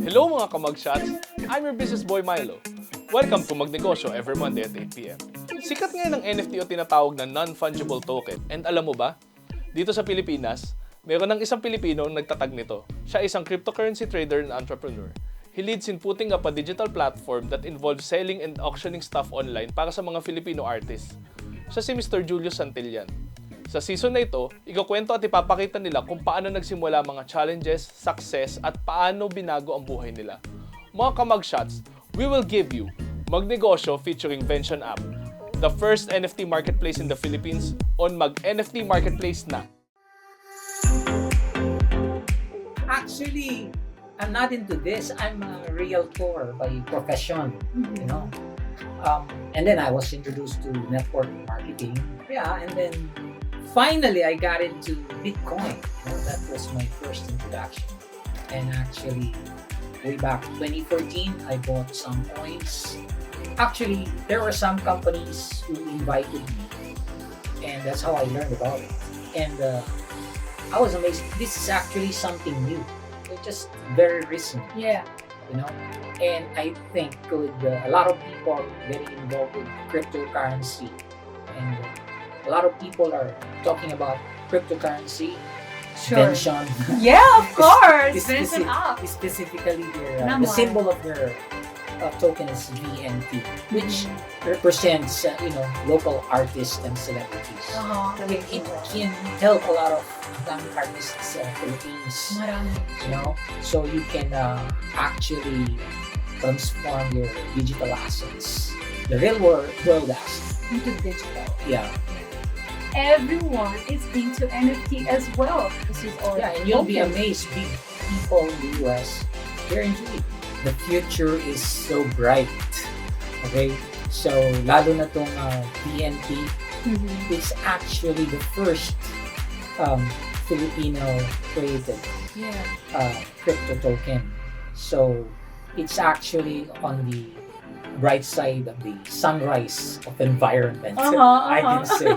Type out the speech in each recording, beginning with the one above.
Hello mga ka-mugshots! I'm your business boy Milo. Welcome to MugNegosyo every Monday at 8 p.m. Sikat ngayon ng NFT o tinatawag na non-fungible token. And alam mo ba? Dito sa Pilipinas, meron ng isang Pilipino ang nagtatag nito. Siya isang cryptocurrency trader and entrepreneur. He leads in putting up a digital platform that involves selling and auctioning stuff online para sa mga Filipino artists. Siya si Mr. Julius Santillan. Sa season na ito, ikukwento at ipapakita nila kung paano nagsimula mga challenges, success, at paano binago ang buhay nila. Mga ka-mugshots, we will give you MugNegosyo featuring Vention App, the first NFT marketplace in the Philippines on MugNFT MarketPlace Na. Actually, I'm not into this. I'm a realtor by profession, you know. And then I was introduced to network marketing. Yeah, and then finally I got into Bitcoin. You know, that was my first introduction. And actually, way back 2014, I bought some coins. Actually, there were some companies who invited me, and that's how I learned about it. And I was amazed. This is actually something new. It's just very recent. Yeah. You know, and I think with a lot of people getting involved with cryptocurrency, and a lot of people are talking about cryptocurrency. Sure. Vention. Yeah, of course. This Vention App. specifically the symbol of their token is VNT, which represents local artists and celebrities. It can help a lot of young artists Philippines. Marami. You know, so you can actually transform your digital assets, the real world assets, Into digital. yeah, Everyone is into NFT as well. This is all. and you'll be amazed. Big people in the US, they're into it. The future is so bright. Okay, so lalo na tong PNP, it's actually the first Filipino created Yeah. crypto token. So it's actually on the bright side of the sunrise of environment. I can say.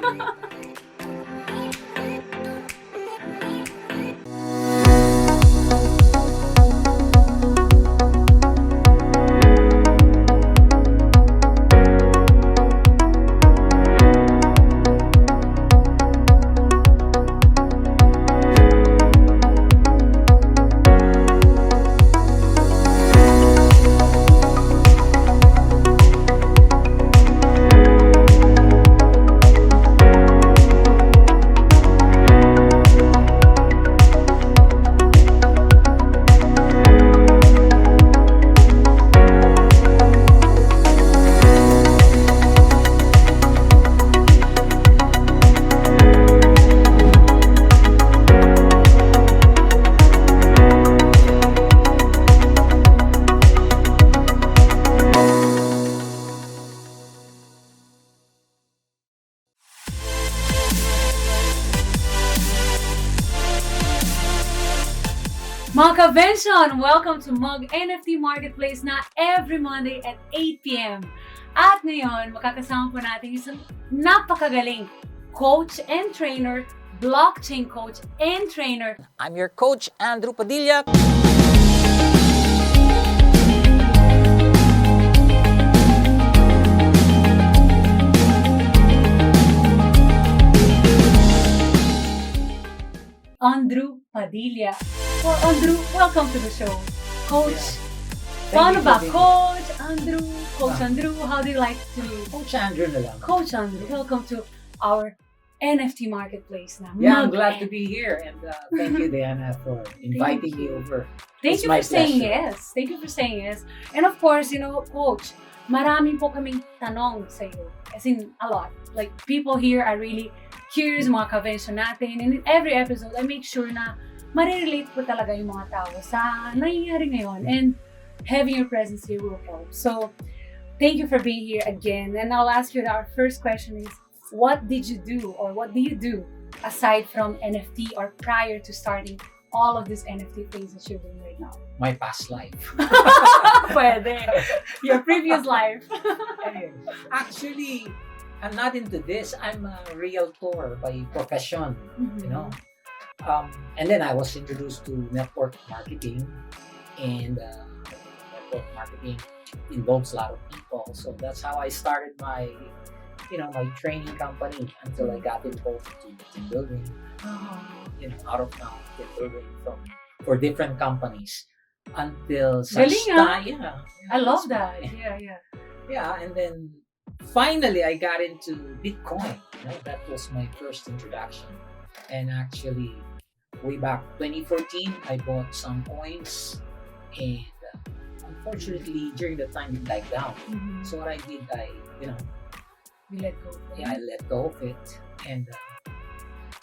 Mga Ka-Vention, welcome to MugNFT MarketPlace Na every Monday at 8 p.m. At ngayon, makakasama po natin isang napakagaling coach and trainer, blockchain coach and trainer. I'm your coach, Andrew Padilla. Andrew Padilla. Well, Andrew, welcome to the show. Coach, Thank paano you ba? for being Coach Andrew, Coach Andrew, how do you like to... Coach Andrew na lang. Coach Andrew, welcome to our NFT marketplace na. Yeah, I'm glad to be here, and thank you, Daiana, for inviting me over. Thank It's you my for saying pleasure. yes. Thank you for saying yes. And of course, Coach, marami po kaming tanong sa iyo. As in, a lot. Like, people here are really curious mga Ka-Vention natin. And in every episode, I make sure na marirelate po talaga yung mga tao sa nangyayari ngayon. And having your presence here will help. So, thank you for being here again. And I'll ask you our first question is, what did you do or what do you do aside from NFT or prior to starting all of these NFT things that you're doing right now? My past life. Pwede. Your previous life. Anyway, actually, I'm not into this. I'm a realtor by profession, you know. And then I was introduced to network marketing, and network marketing involves a lot of people. So that's how I started my, my training company until I got involved in team building. Out of town team building for different companies until such Galing, ah. time. Yeah, I love that's that. why. Yeah. And then finally I got into Bitcoin. That was my first introduction. And actually, way back 2014, I bought some coins, and unfortunately, during the time it died down. So what I did, You let go. I let go of it, and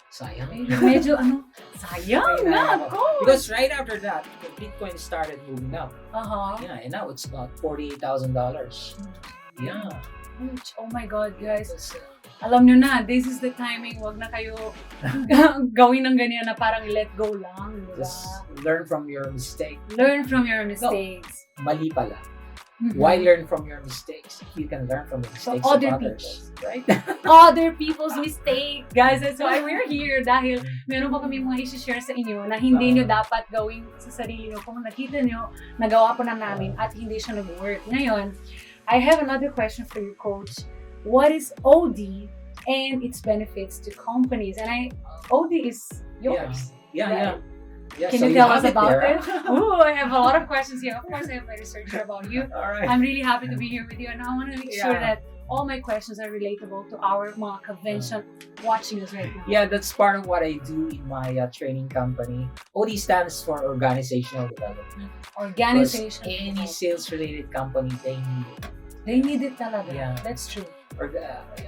sayang. Medyo sayang na ako. Because right after that, the Bitcoin started moving up. Uh-huh. And now it's about $48,000. Yeah. Oh my God, guys. Alam nyo na, this is the timing. Wag na kayo gawin ng ganyan na parang let go lang. Diba? Just learn from your mistake. Learn from your mistakes. Mali pala. Why learn from your mistakes? You can learn from the mistakes of other others. Right? Other people's mistake. Guys, that's why we're here. Dahil meron pa kami mga i-share sa inyo na hindi nyo dapat gawin sa sarili nyo. Kung nakita nyo, nagawa po na namin at hindi siya nag-work. Ngayon, I have another question for you, Coach. What is OD and its benefits to companies? And OD is yours. Yeah. Can so you tell us have about there, it? Ooh, I have a lot of questions here. Of course, I have my researcher about you. All right. I'm really happy to be here with you, and I want to make sure that all my questions are relatable to our mga Ka-Vention watching us right now. Yeah, that's part of what I do in my training company. OD stands for Organizational Development. Organization. Because any sales-related company, they need it. They need it talaga. Yeah. That's true.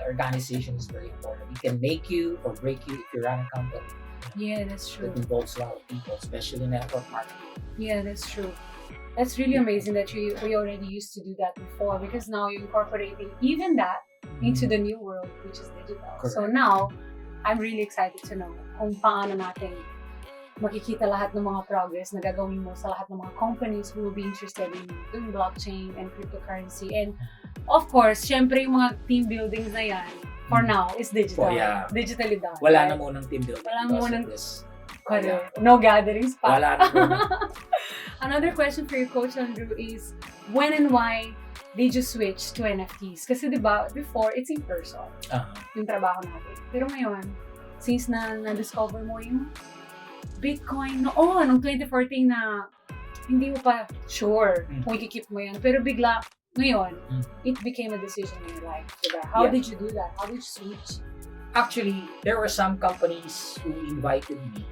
Organization is very important. It can make you or break you if you run a company. Yeah, that's true. It involves a lot of people, especially network marketing. Yeah, that's true. That's really amazing that we already used to do that before, because now you're incorporating even that into the new world, which is digital. Correct. So now, I'm really excited to know kung paano natin makikita lahat ng mga progress na gagawin mo sa lahat ng mga companies who will be interested in doing blockchain and cryptocurrency. And of course, syempre yung mga team buildings na yan, for now, is digital. Digitally done. Wala right? na munang team building. Wala because munang- of this. Correct. No gatherings pa. Wala na munang. Another question for you, Coach Andrew, is when and why did you switch to NFTs? Kasi diba, before, it's in person, yung trabaho natin. Pero ngayon, since na-discover mo yung Bitcoin, noong 2014 na hindi mo pa sure kung i-keep mo yan. Pero bigla, ngayon, it became a decision in your life. Diba? How did you do that? How did you switch? Actually, there were some companies who invited me,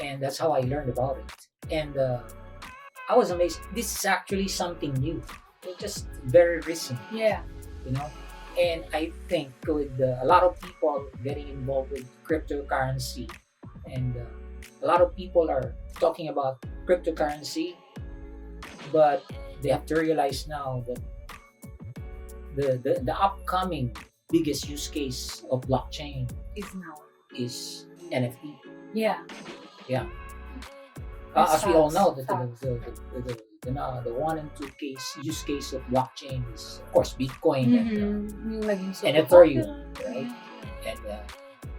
and that's how I learned about it. And I was amazed. This is actually something new. It's just very recent. Yeah. And I think with a lot of people getting involved with cryptocurrency, and a lot of people are talking about cryptocurrency, but they have to realize now that the upcoming biggest use case of blockchain is NFT. Yeah. As we all know, the one and two use case of blockchain is, of course, Bitcoin and Ethereum, right? And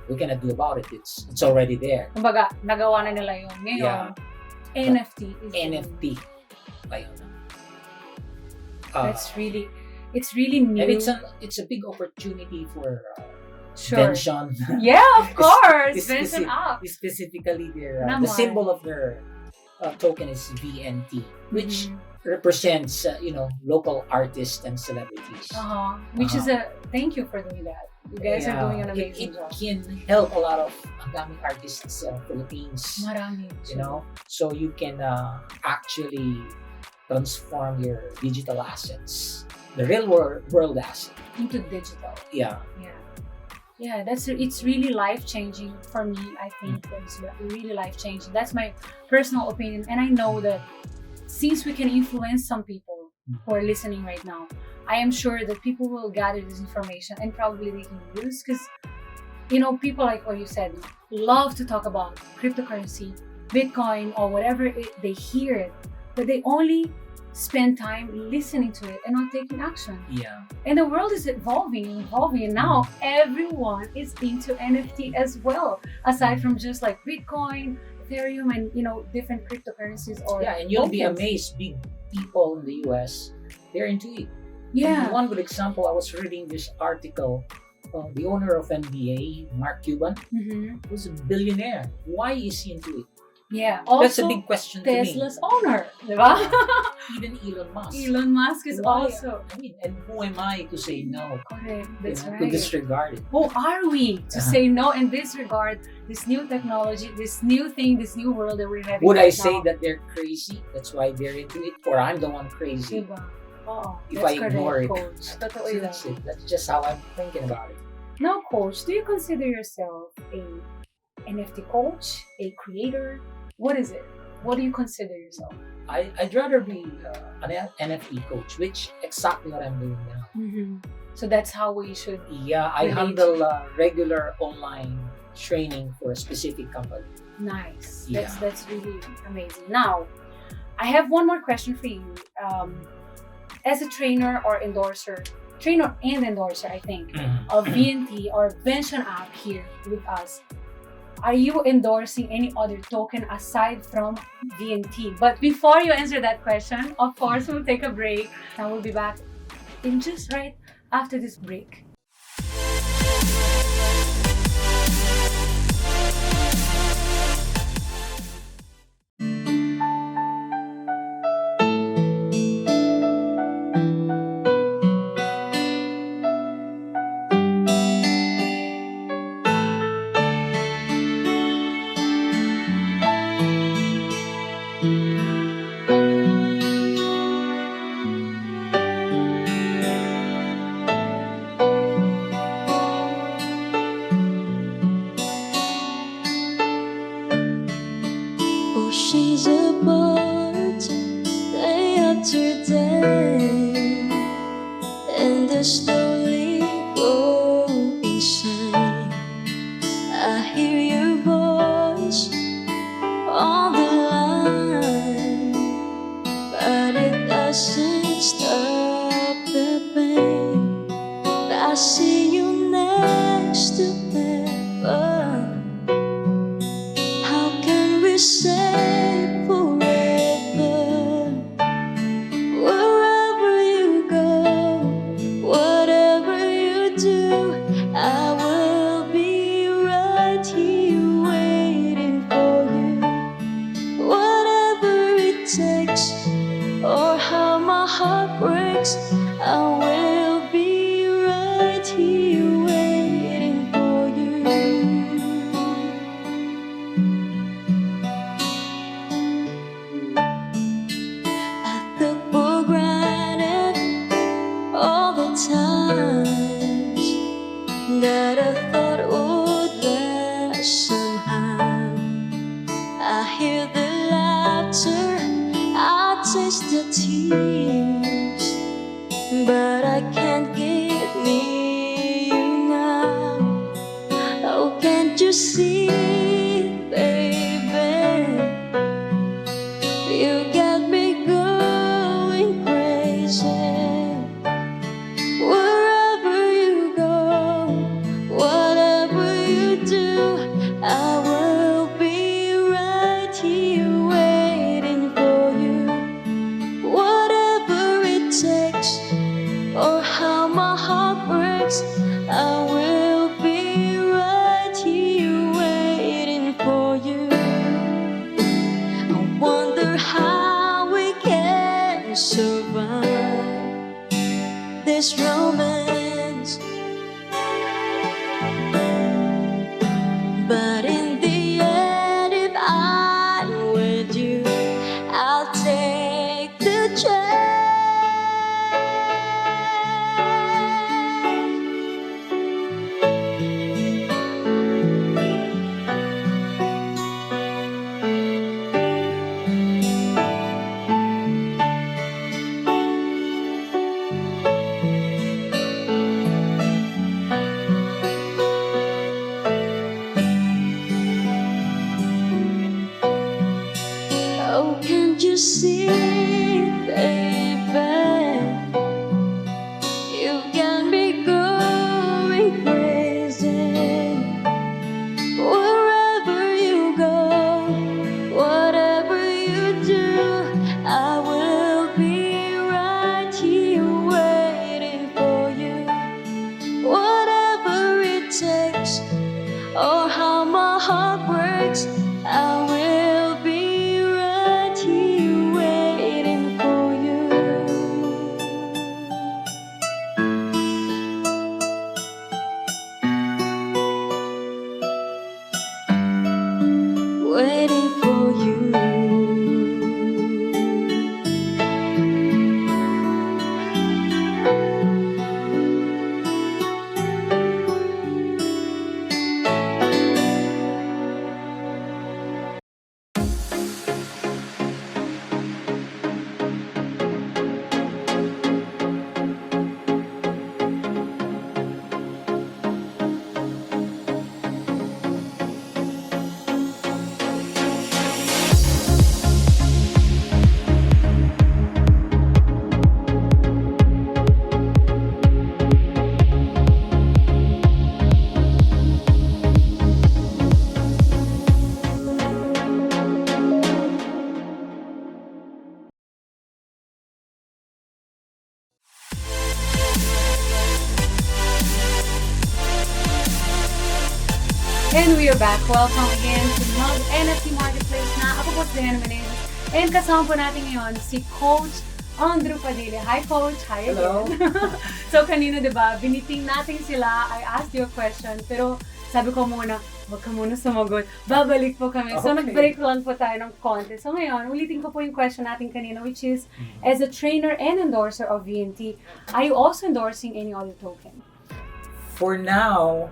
we cannot do about it. It's already there. Kumbaga, nagawa na nila yun. Ngayon, NFT is NFT. Ayun. It's really new. And it's a big opportunity for Sure. Vention. Yeah, of course. Vention App. Specifically, the symbol of their token is VNT, which represents local artists and celebrities. Which is thank you for doing that. You guys are doing an amazing job. It can help a lot of daming artists in Philippines. Marami. So you can actually transform your digital assets, the real world asset, into digital. Yeah. It's really life-changing for me. I think it's really life-changing. That's my personal opinion, and I know that since we can influence some people who are listening right now, I am sure that people will gather this information and probably they can use, because people, like what you said, love to talk about cryptocurrency, Bitcoin, or whatever they hear it, but they only spend time listening to it and not taking action. Yeah. And the world is evolving, and now everyone is into NFT as well, aside from just like Bitcoin, Ethereum, and different cryptocurrencies or Yeah, and you'll be tokens. amazed. Big people in the US, they're into it. Yeah. And one good example, I was reading this article. The owner of NBA, Mark Cuban, Mhm. was a billionaire. Why is he into it? Yeah. That's a Also, big question to me. Tesla's owner, diba? Even Elon Musk. Elon Musk is Why? also. I mean, and who am I to say no? Correct. That's To right. disregard it. Who are we to say no and disregard this new technology, this new thing, this new world that we're having? Would I right say now? that they're crazy? That's why they're into it, or I'm the one crazy? Diba? Oo, If that's I ignore correct, it. Coach. Totoo So yan. that's it. That's just how I'm thinking about it. Now, Coach, do you consider yourself a NFT coach, a creator? What is it? What do you consider yourself? I'd rather be an NFT coach, which exactly what I'm doing now. Mm-hmm. So that's how we should. Yeah, I Relate. handle regular online training for a specific company. Nice. Yeah. That's really amazing. Now, I have one more question for you. As a trainer or endorser, trainer and endorser, I think, of VNT or Vention App here with us, are you endorsing any other token aside from VNT? But before you answer that question, of course, we'll take a break and we'll be back in just right after this break. Oh, she's apart day after day, and the slowly go inside. I hear your voice on the line, but it doesn't stop the pain. I see you next to heaven. How can we say forever? Wherever you go, whatever you do, I will be right here waiting for you. Whatever it takes, or how my heart breaks, I will be right here waiting for you. I took for granted all the times that I thought would last somehow. I hear the laughter, I taste the tears, but I can't get near you now. Oh, can't you see, baby? You got me going crazy. Wherever you go, whatever you do, I will be right here waiting for you. Whatever it takes, or how my heart breaks, I will be right here waiting for you. I wonder how we can survive this romance, but in the end, if I'm with you, I'll take the chance. Oh, can't you see, baby? And we are back. Welcome again to MugNFT MarketPlace Na. Ako po si Daiana Menezes. And kasama po natin ngayon si Coach Andrew Padilla. Hi, Coach. Hi Hello. again. So, kanina, diba, biniting natin sila. I asked you a question. Pero sabi ko muna, huwag ka muna sumagot. Babalik po kami. So, Okay. nag-break lang po tayo ng konti. So, ngayon, ulitin ko po yung question natin kanina, which is, as a trainer and endorser of VNT, are you also endorsing any other token? For now,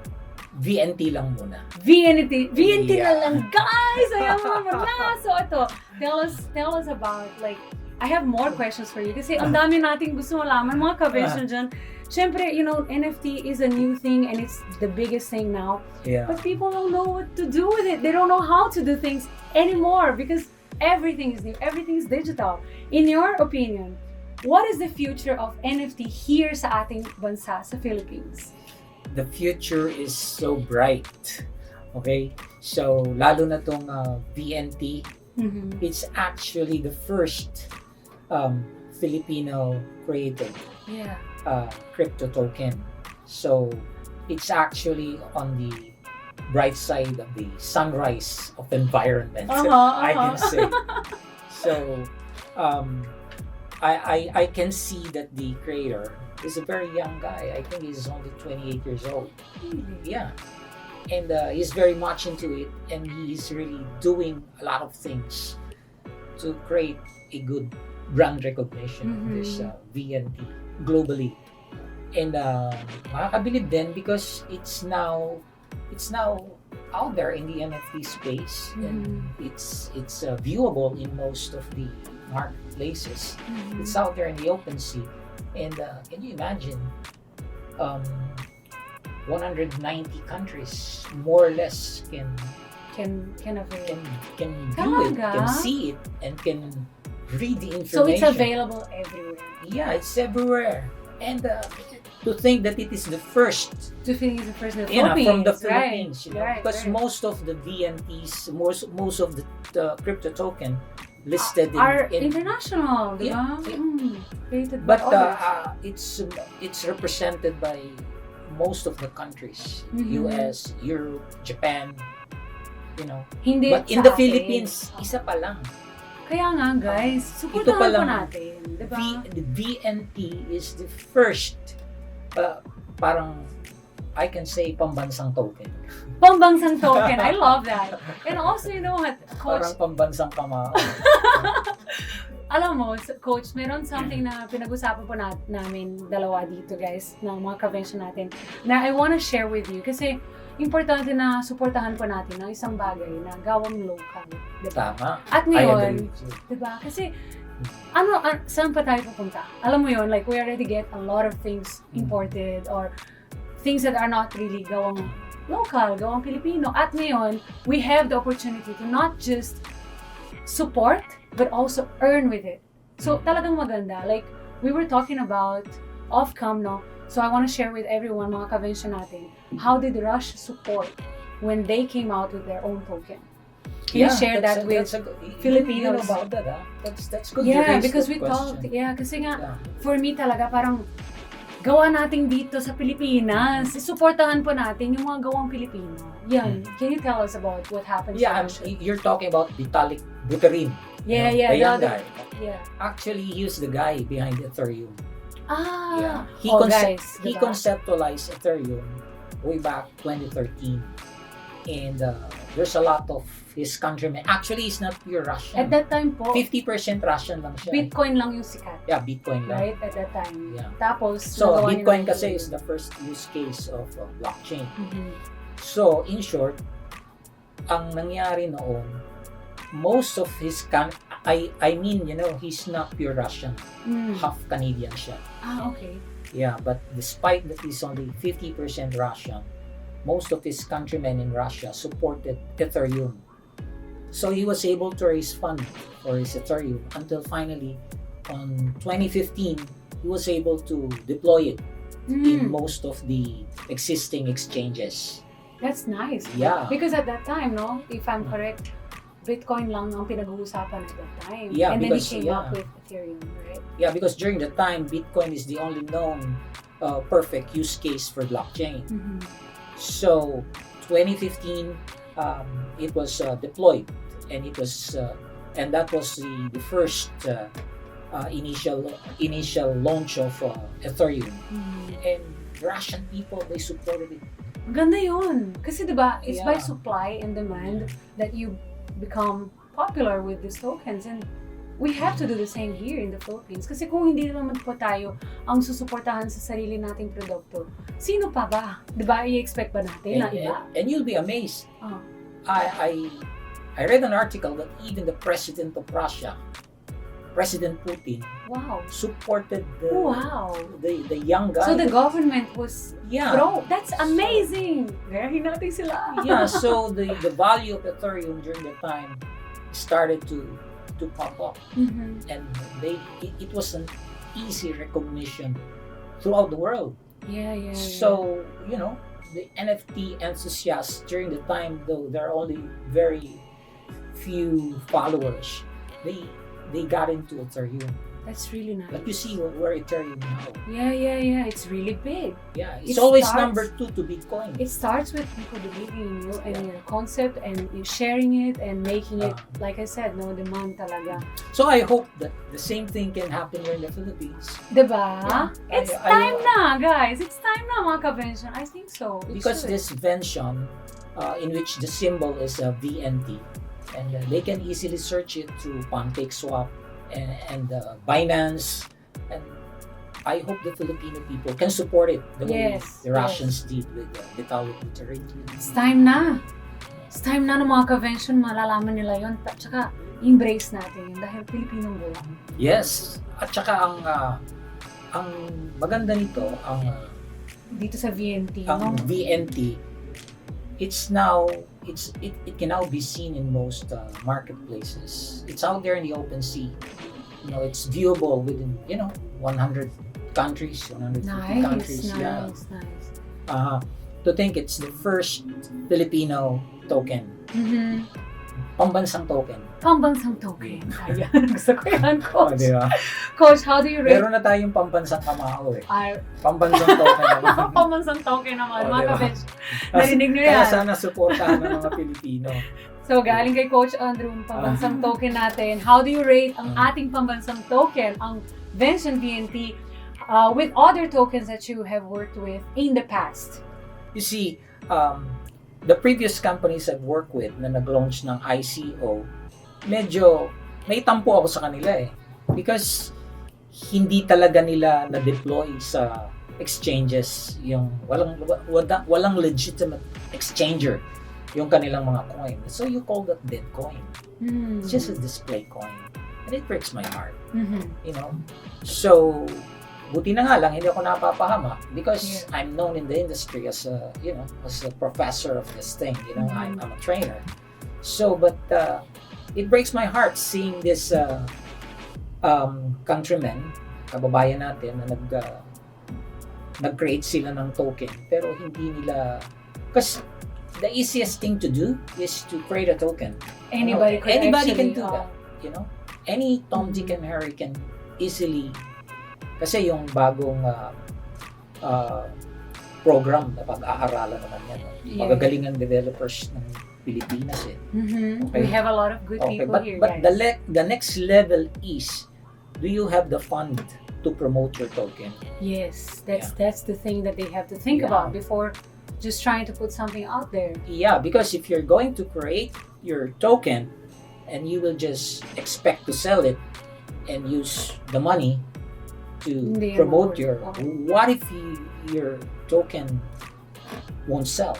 VNT lang muna. VNT na Yeah. lang, guys! Ayaw mo na! So, ito, tell us about, like, I have more questions for you kasi ang dami nating gusto malaman, mga ka-Vention dyan. Siyempre, you know, NFT is a new thing and it's the biggest thing now. Yeah. But people don't know what to do with it. They don't know how to do things anymore because everything is new, everything is digital. In your opinion, what is the future of NFT here sa ating bansa, sa Philippines? The future is so bright. Okay? So, lalo na tong VNT, it's actually the first Filipino created Yeah. crypto token. So, it's actually on the bright side of the sunrise of environment, I can say. So, I can see that the creator is a very young guy. I think he's only 28 years old. Yeah. And he's very much into it, and he's really doing a lot of things to create a good brand recognition of this VNT globally. And makakabilib din because it's now out there in the NFT space, and it's viewable in most of the marketplaces. It's out there in the open sea. And can you imagine 190 countries more or less can avail. view it, can see it, and can read the information. So it's available everywhere. Yeah, it's everywhere. And to think that it is the first, To think it's the first in the you know, Philippines. from the Right, Philippines, you know, right, because right. most of the VNTs, most of the crypto token listed are in international, di ba? Yeah. Created but by others. it's represented by most of the countries, US, Europe, Japan, you know. Hindi But in sa the atin. Philippines, isa pa lang. Kaya nga, guys, Ito supportahan pa po lang. natin, di ba? The VNT is the first, parang I can say pambansang token. Pambansang token. I love that. And also, you know what, Coach, Parang pambansang kamao. alam mo, Coach, meron something na pinag-usapan po namin dalawa dito, guys, ng mga ka-Vention natin, na I wanna share with you. Kasi, importante na suportahan po natin ng isang bagay na gawang local. Diba? Tama. At I agree ngayon, with you. diba? Kasi, saan pa tayo pupunta? Alam mo yun, like, we already get a lot of things imported or things that are not really gawang local, gawang Pilipino. At ngayon, we have the opportunity to not just support, but also earn with it. So, talagang maganda. Like, we were talking about off-cam, no? So, I want to share with everyone, mga ka-Vention natin, how did Rush support when they came out with their own token? Can you share that with Filipinos? You know about that, huh? That's good. Yeah, You raised because that we talked. question. Yeah, kasi nga, Yeah. for me talaga, parang gawa natin dito sa Pilipinas. Suportahan po natin yung mga gawang Pilipino. Yan. Can you tell us about what happened? Yeah, you're talking about Vitalik Buterin. Yeah, you know, yeah. the young the guy. other- Yeah. Actually, he's the guy behind Ethereum. Ah. He Guys, he diba? conceptualized Ethereum way back 2013, and there's a lot of his countrymen. Actually, he's not pure Russian. At that time po, 50% Russian lang siya. Bitcoin lang yung sikat. Yeah, Bitcoin lang. Right? At that time. Yeah. Tapos, So, nagawa niya Bitcoin ng- kasi is the first use case of blockchain. Mhm. So, in short, ang nangyari noon, most of his I mean, you know, he's not pure Russian. Mm. Half Canadian siya. Ah, okay. Yeah, but despite that he's only 50% Russian, most of his countrymen in Russia supported Ethereum. So he was able to raise funds for his Ethereum until finally, on 2015, he was able to deploy it in most of the existing exchanges. That's nice. Yeah. Because at that time, no, if I'm correct, Bitcoin lang ang pinag-uusapan at that time. Yeah, and because, then he came up yeah. with Ethereum, right? Yeah, because during the time, Bitcoin is the only known perfect use case for blockchain. Mhm. So, 2015, it was deployed, and it was and that was the first initial launch of Ethereum. And Russian people, they supported it. Ganda yun. Kasi diba, it's by Yeah. supply and demand that you become popular with these tokens. And we have to do the same here in the Philippines. Kasi kung hindi naman po tayo ang susuportahan sa sarili nating produkto, sino pa ba? Diba, i-expect ba natin na iba? And you'll be amazed. Oh. I read an article that even the president of Russia, President Putin, Wow. supported the Wow. the young guy. So the government was yeah. pro. That's amazing. Very natin sila. Yeah, so the value of Ethereum during that time started to pop up, Mhm. and it was an easy recognition throughout the world. Yeah. So the NFT enthusiasts during the time, though there are only very few followers, they got into Ethereum. That's really nice. But you see where Ethereum now. Yeah. It's really big. Yeah, It it's always starts- number 2 to Bitcoin. It starts with people believing in you and Yeah. your concept and you sharing it and making it, Uh-huh. like I said, no demand talaga. So I hope that the same thing can happen here in the Philippines. Diba? Yeah. It's I- time na, guys. It's time na, mga Ka-Vention. I think so. It Because should. this Vention, in which the symbol is a VNT, and they can easily search it through PancakeSwap and Binance, and I hope the Filipino people can support it the way Yes, the Russians did with Vitalik Buterin. It's time na. It's time na ng mga Ka-Vention, malalaman nila yun. Tsaka, embrace natin yun dahil Pilipinong buwan. Yes, at saka ang maganda nito, Dito sa VNT, ang no? VNT, it can now be seen in most marketplaces. It's out there in the open sea. It's viewable within 100 countries, 150 countries. Nice. To think it's the first Filipino token, Mhm. pambansang token. Pambansang token. Ayan, gusto ko yan, Coach. Di ba? Coach, how do you rate? Meron na tayong pambansang kamao eh. Ay, Pambansang token naman. pambansang token naman, Oh, mga diba? Ka-Vention. Narinig niyo Kaya yan. sana supportahan ng mga Pilipino. So, galing kay Coach Andrew, pambansang token natin. How do you rate ang ating pambansang token, ang Vention VNT, with other tokens that you have worked with in the past? You see, the previous companies I've worked with na nag-launch ng ICO, medyo may tampo ako sa kanila eh. Because hindi talaga nila na-deploy sa exchanges, yung walang legitimate exchanger yung kanilang mga coin. So you call that dead coin. It's just a display coin. And it breaks my heart. So buti na nga lang hindi ako napapahama because I'm known in the industry as a professor of this thing. I'm a trainer. So but it breaks my heart seeing this countrymen, kababayan natin na nag-create sila ng token pero hindi nila, because the easiest thing to do is to create a token. Anybody Can do that. Any Tom, Dick, and Harry can easily, kasi yung bagong program na pag-aaralan naman yan. Magagalingang developers ng Pilipinas eh. Okay. We have a lot of good people but, here, but guys. the next level is, do you have the fund to promote your token? Yes, that's the thing that they have to think about before just trying to put something out there. Yeah, because if you're going to create your token and you will just expect to sell it and use the money to Hindi promote yan your, what if your token won't sell?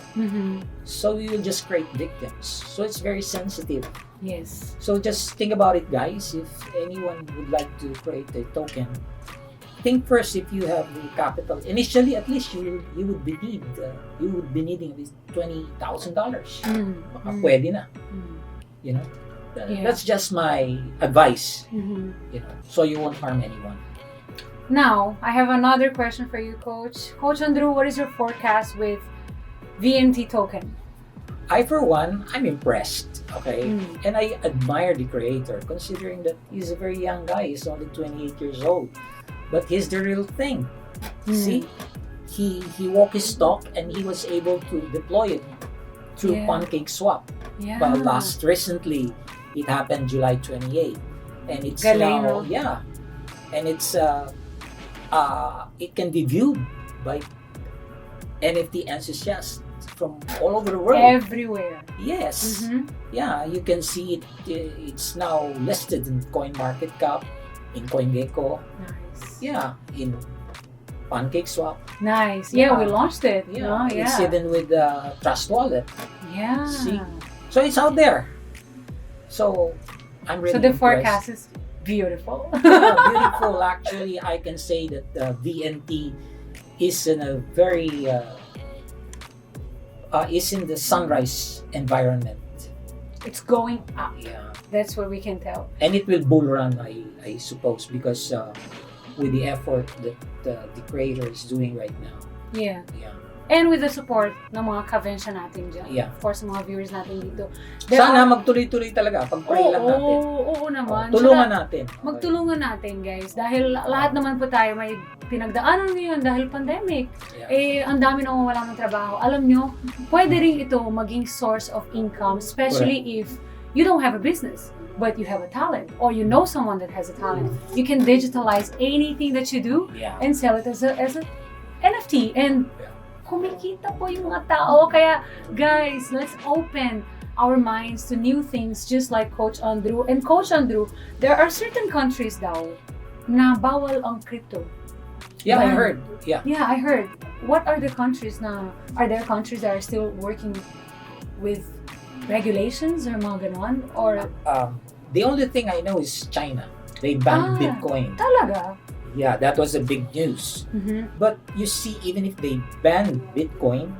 So you will just create victims. So it's very sensitive. Yes. So just think about it, guys. If anyone would like to create a token, think first if you have the capital. Initially, at least you would be needing at least $20,000. Baka pwede na. That's just my advice. So you won't harm anyone. Now, I have another question for you, Coach. Coach Andrew, what is your forecast with VNT token? I, for one, I'm impressed. Okay, and I admire the creator, considering that he's a very young guy. He's only 28 years old, but he's the real thing. See, he walked his talk, and he was able to deploy it through Yeah. PancakeSwap. Yeah. But recently, it happened July 28, and it's Galing, now no? and it's it can be viewed by NFT enthusiasts from all over the world. Everywhere. Yes, Mhm. yeah, you can see it. It's now listed in CoinMarketCap, in CoinGecko, Nice. yeah, in PancakeSwap. Nice. Yeah, we Yeah. launched it. Yeah, No? it's Yeah. hidden with Trust Wallet. Yeah. See? So it's out there. So I'm really So the impressed. forecast is beautiful. Yeah, beautiful. Actually, I can say that VNT is in a very is in the sunrise environment. It's going up. Yeah, That's what we can tell. and it will bull run, I suppose, because with the effort that the creator is doing right now. Yeah. Yeah. And with the support ng mga Ka-Vention natin dyan. Yeah. Of course, mga viewers natin dito. Sana magtuloy-tuloy talaga. Pag-pray lang natin. Oo naman. Tulungan Tsaka, natin. Okay. magtulungan natin, guys. Dahil lahat naman po tayo may pinagdaanan ngayon dahil pandemic. Yeah. Ang dami nang wala ng trabaho. Alam nyo, pwede rin ito maging source of income, especially if you don't have a business, but you have a talent, or you know someone that has a talent. You can digitalize anything that you do Yeah. and sell it as a NFT. And kumikita po yung mga tao. Kaya, guys, let's open our minds to new things, just like Coach Andrew. And Coach Andrew, there are certain countries daw na bawal ang crypto. Yeah, I Banned. heard. Yeah. Yeah, I heard. What are the countries na, are there countries that are still working with regulations or mga ganon? Or, The only thing I know is China. They banned Bitcoin. talaga? Yeah, that was a big news. Mhm. But you see, even if they banned Bitcoin,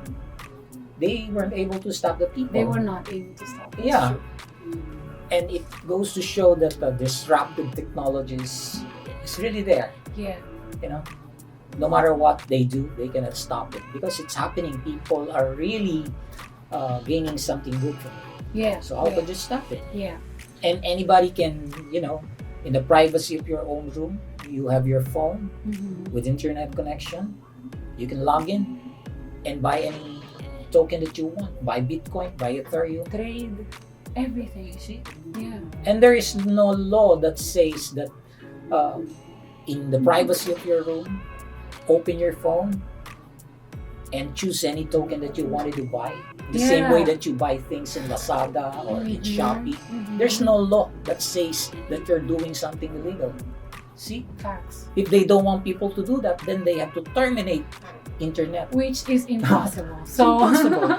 they weren't able to stop the people. They were not able to stop. That's Yeah. true. And it goes to show that the disruptive technologies is really there. Yeah. You know, no matter what they do, they cannot stop it because it's happening. People are really gaining something good from it. Yeah. So how yeah. could you stop it? Yeah. And anybody can, in the privacy of your own room, you have your phone Mhm. with internet connection. You can log in and buy any token that you want. Buy Bitcoin, buy Ethereum. Trade, everything. You see? Yeah. And there is no law that says that in the privacy of your room, open your phone and choose any token that you wanted to buy. The same Yeah. way that you buy things in Lazada or in Mhm. Shopee. Mhm. There's no law that says that you're doing something illegal. See? Facts. If they don't want people to do that, then they have to terminate internet. Which is impossible. So, Impossible.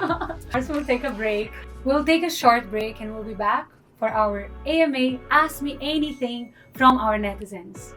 first we'll take a break. We'll take a short break and we'll be back for our AMA Ask Me Anything from our netizens.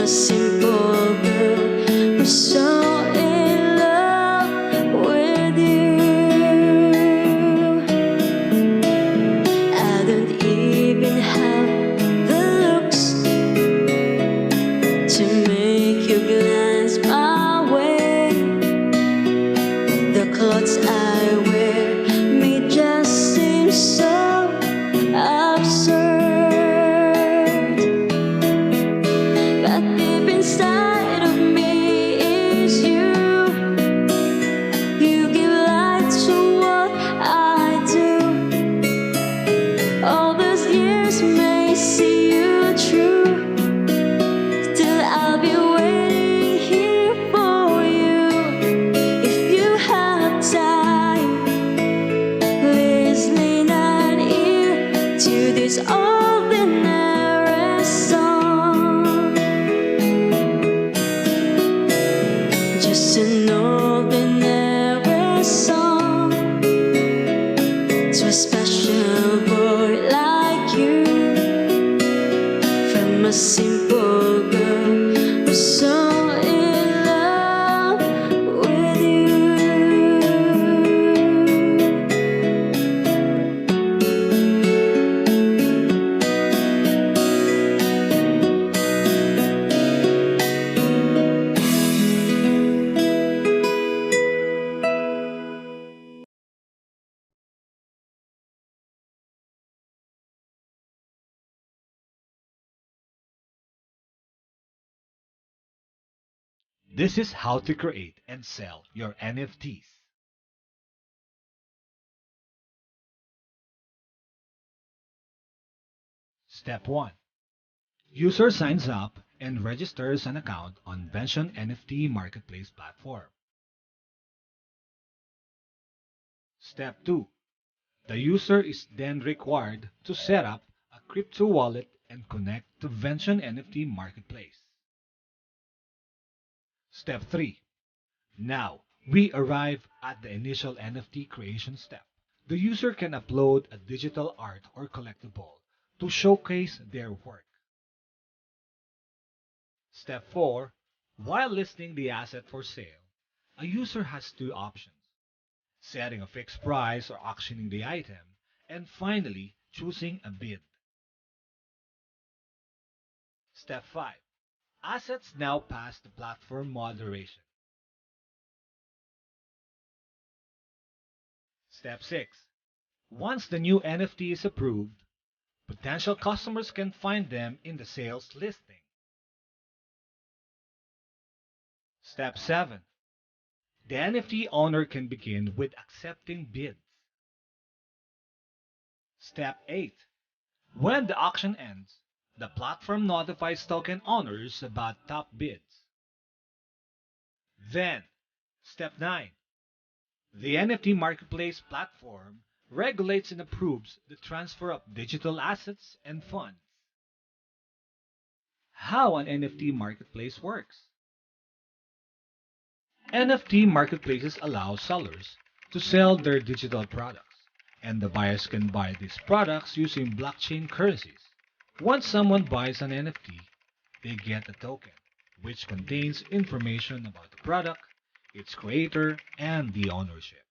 a simple girl who's so in love with you. I don't even have the looks to make you glance my way. The clothes I wear may just seem so absurd, but deep inside of me is you. You give light to what I do. All those years may see you true, still I'll be waiting here for you. If you have time, please lend an ear to this ordinary song. Just an ordinary song to a special boy like you, from a simple girl who's so in love with you. This is how to create and sell your NFTs. Step 1. User signs up and registers an account on Vention NFT MarketPlace platform. Step 2. The user is then required to set up a crypto wallet and connect to Vention NFT Marketplace. Step 3. Now, we arrive at the initial NFT creation step. The user can upload a digital art or collectible to showcase their work. Step 4. While listing the asset for sale, a user has two options: setting a fixed price or auctioning the item, and finally choosing a bid. Step 5. Assets now pass the platform moderation. Step 6. Once the new NFT is approved, potential customers can find them in the sales listing. Step 7. The NFT owner can begin with accepting bids. Step 8. When the auction ends, the platform notifies token owners about top bids. Then, Step 9. The NFT Marketplace platform regulates and approves the transfer of digital assets and funds. How an NFT marketplace works. NFT marketplaces allow sellers to sell their digital products, and the buyers can buy these products using blockchain currencies. Once someone buys an NFT, they get a token, which contains information about the product, its creator, and the ownership.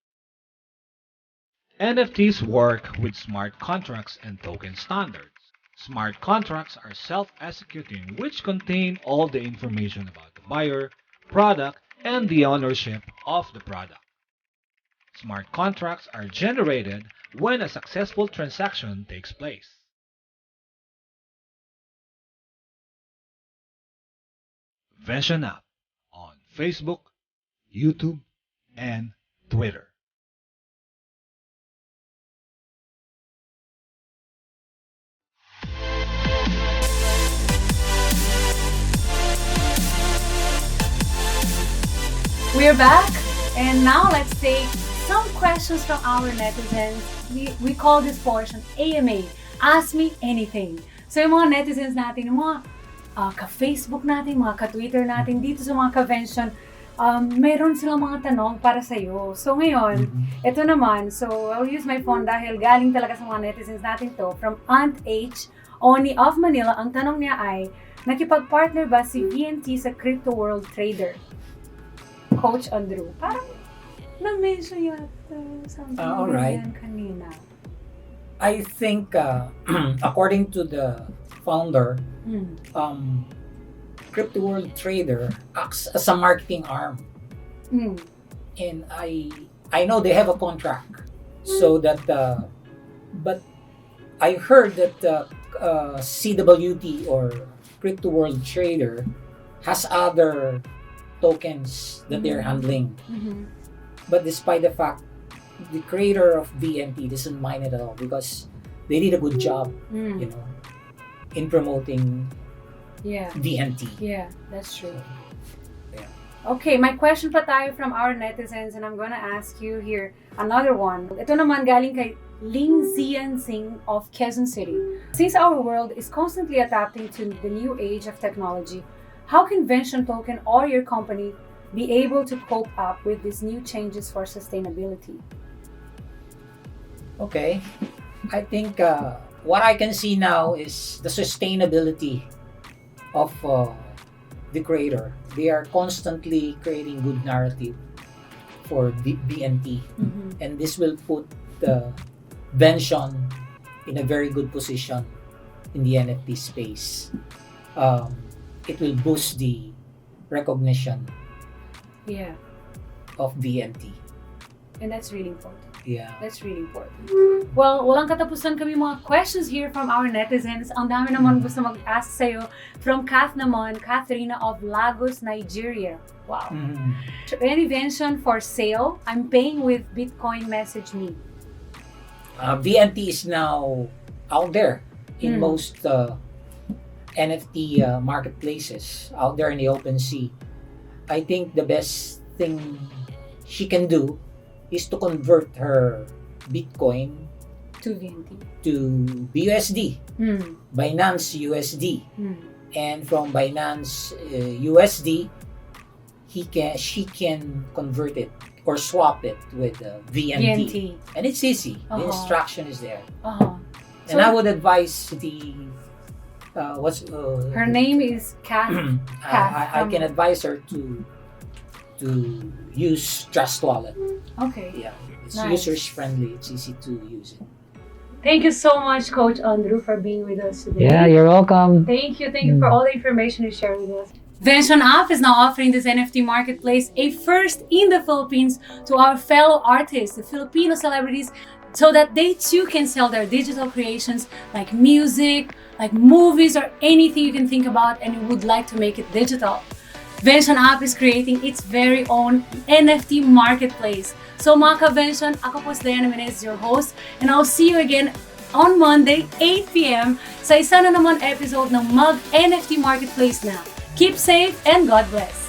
NFTs work with smart contracts and token standards. Smart contracts are self-executing, which contain all the information about the buyer, product, and the ownership of the product. Smart contracts are generated when a successful transaction takes place. Vention App on Facebook, YouTube, and Twitter. We're back, and now let's take some questions from our netizens. We call this portion AMA, Ask Me Anything. So yung mga netizens natin, yung mga ka-Facebook natin, mga ka-Twitter natin, dito sa mga Ka-Vention, meron silang mga tanong para sa'yo. So ngayon, ito naman, so I'll use my phone dahil galing talaga sa mga netizens natin to, from Aunt H, Oni of Manila. Ang tanong niya ay, nakipag-partner ba si VNT sa crypto world trader? Coach Andrew. Parang na-mention yata something alright. yan kanina. I think, according to the founder, Crypto World Trader acts as a marketing arm. And I know they have a contract. So that, but I heard that CWT or Crypto World Trader has other tokens that they're handling. But despite the fact, the creator of VNT doesn't mind it at all because they did a good job, you know, in promoting VNT. Yeah, that's true. Yeah. Okay, my question pa tayo from our netizens and I'm gonna ask you here another one. Ito naman galing kay Ling Zian Singh of Quezon City. Since our world is constantly adapting to the new age of technology, how can Vention token or your company be able to cope up with these new changes for sustainability? Okay, I think what I can see now is the sustainability of the creator. They are constantly creating good narrative for BNT, and this will put the Vention in a very good position in the NFT space. It will boost the recognition of VNT. And that's really important. Yeah. That's really important. Well, walang katapusan kami mga questions here from our netizens. Ang dami naman gusto mag-ask sa'yo. From Kath naman, Katharina of Lagos, Nigeria. Wow. Any Vention for sale? I'm paying with Bitcoin, message me. VNT is now out there in most NFT marketplaces out there in the open sea. I think the best thing she can do is to convert her Bitcoin to VNT, to BUSD, Binance USD, and from Binance USD, she can convert it or swap it with VNT. And it's easy. The instruction is there. And I would advise the her name is Kath. I can advise her to use Trust Wallet. Okay. Yeah, it's Nice. users friendly. It's easy to use it. Thank you so much, Coach Andrew, for being with us today. Yeah, you're welcome. Thank you for all the information you shared with us. Vention App is now offering this NFT marketplace a first in the Philippines to our fellow artists, the Filipino celebrities, so that they too can sell their digital creations like music, like movies, or anything you can think about and you would like to make it digital. Vention App is creating its very own NFT marketplace. So mga Ka-Vention, ako po si Daiana Menezes, your host, and I'll see you again on Monday, 8 p.m. sa isa na naman episode ng MugNFT MarketPlace Na. Keep safe and God bless!